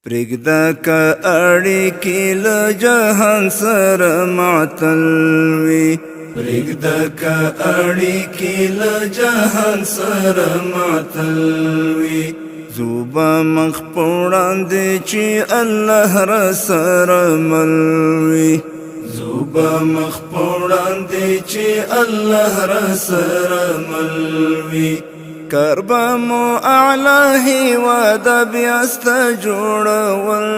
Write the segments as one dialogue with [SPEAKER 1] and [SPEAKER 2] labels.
[SPEAKER 1] پرېږده که اړیکې له جهان سره معطل وي پرېږده که اړیکې له جهان سره معطل وي ځو به مخ په وړاندې چې الله راسره مل وي ځو به مخ په وړاندې چې الله راسره مل وي کار به مو اعلی هېواده بیا ستا جوړول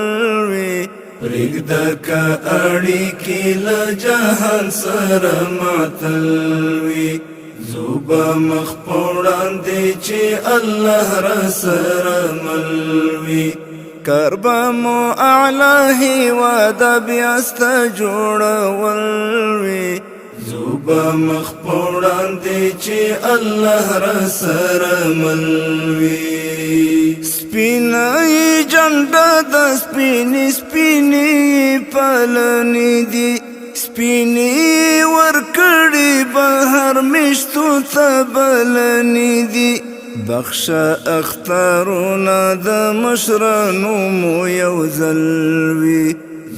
[SPEAKER 1] وي پرېږده که اړیکې له جهان سره معطل وي ځو به مخ په وړاندې چې الله راسره مل وي کار به مو اعلی هېواده بیا ستا جوړول وي ځو به مخ په وړاندې چې الله راسره مل وي سپینه یې جنډه ده سپینې سپینې پالنې دي سپینې ورکړې بهر میشتو ته بلنې دي بخشه اخترونه د مشرانو مو یو ځل وي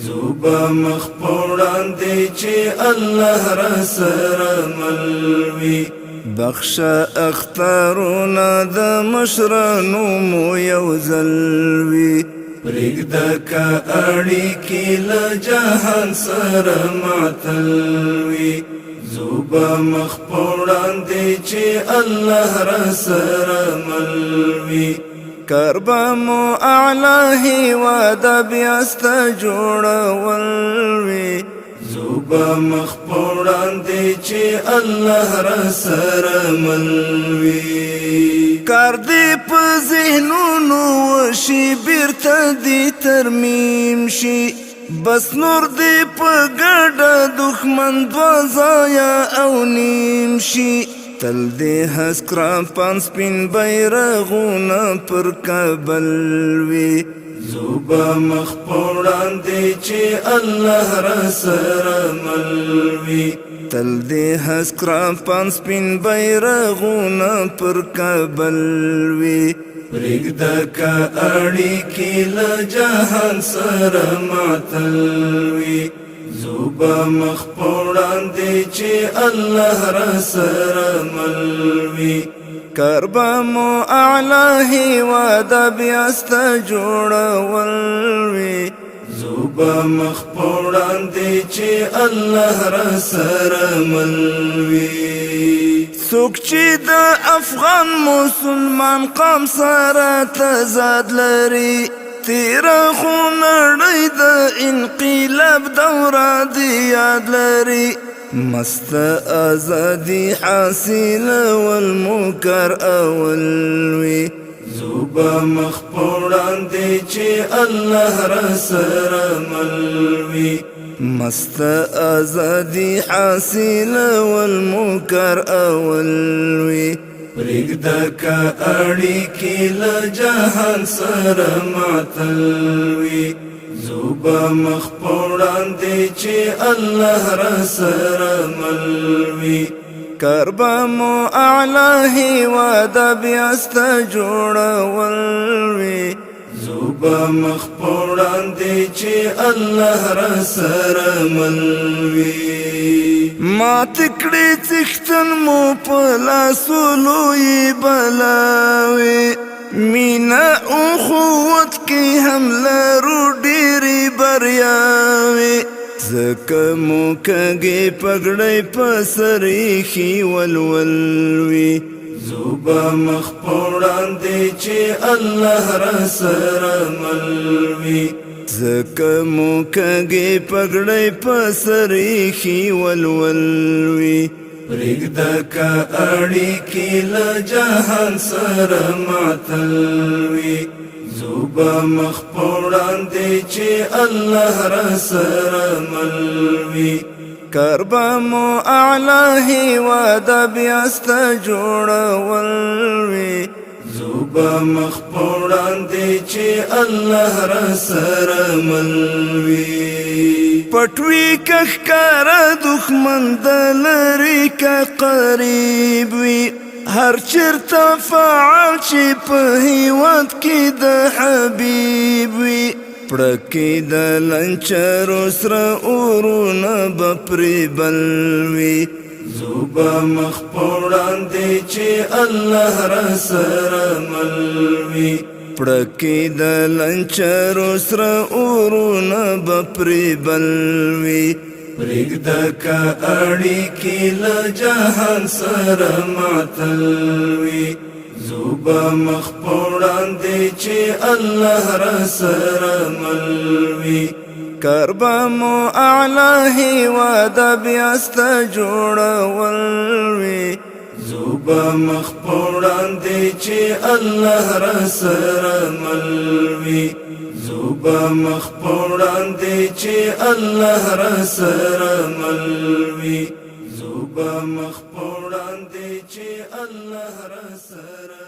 [SPEAKER 1] ځو به مخ په وړاندې چې الله راسره مل وي بخشه اخترونه د مشرانو مو یو ځل وي پرېږده که اړیکې له جهان سره معطل وي ځو به مخ په وړاندې چې الله راسره مل وي کار به مو اعلی هېواده بیا ستا جوړول وي ځو به مخ په وړاندې چې الله راسره مل وي کار دې په ذهنونو وشي بیرته دې ترمیم شي بس نور دې په ګډه دښمن دوه ځایه او نیم شي تل دې هسکراپان سپین بیرغونه پر کابل وي ځو به مخ په وړاندې چې الله راسره مل وي تل دې هسکراپان سپین بیرغونه پر کابل وي پرېږده که اړیکې له جهان سره معطل وي ځو به مخ په وړاندې چې الله راسره مل وي کار به مو اعلی هېواده بیا ستا جوړول وي ځو به مخ په وړاندې چې الله راسره مل وي څوک چې د افغان مسلمان قام سره تضاد لري تیره خو نړۍ د انقلاب دوره د یاد لري مست ازادي حاصلول مکر اول وي ځو به مخ په وړاندې چې الله راسره مل وي مست ازادي حاصلول مکر اول وي پرېږده که اړیکې له جهان سره معطل وي ځو به مخ په وړاندې چې الله راسره مل وي کار به مو اعلی هېواده بیا ستا جوړول وي ځو به مخ په وړاندې چې الله راسره مل وي مات کړې څښتن مو په لاسو لویې بلاوې مینه اخوت کې هم لرو ډېرې بریاوې ځکه مو کږې پګړۍ په سر ایښي ولول وي ځو به مخ په وړاندې چې الله راسره مل وي ځکه مو کږې پګړۍ په سر ایښي ولول وي پرېږده که اړیکې له جهان سره معطل وي ځو به مخ په وړاندې چې الله راسره مل وي کار به مو اعلی هېواده بیا ستا جوړول وي ځو به مخ په وړاندې چې الله راسره مل وي پټ وي که ښکاره دښمن د لرې که قریب وي هر چیرته فعال چې په هیواد کې د حبیب وي پړکی د لنچرو سره اورونه به پرې بل وي زوبه مخ په وړاندې چې الله راسره مل وي پړکی د لنچرو سره اورونه به پرې بل وي پرېږده که اړیکې له جهان سره معطل وي زوبه مخ په وړاندې چې الله راسره مل وي کار به مو اعلی هېواد بیا ستا جوړول وي زوبه مخ په وړاندې چې الله راسره مل وي زوبه مخ په وړاندې چې الله راسره مل وي زوبه مخ په وړاندې چې الله راسره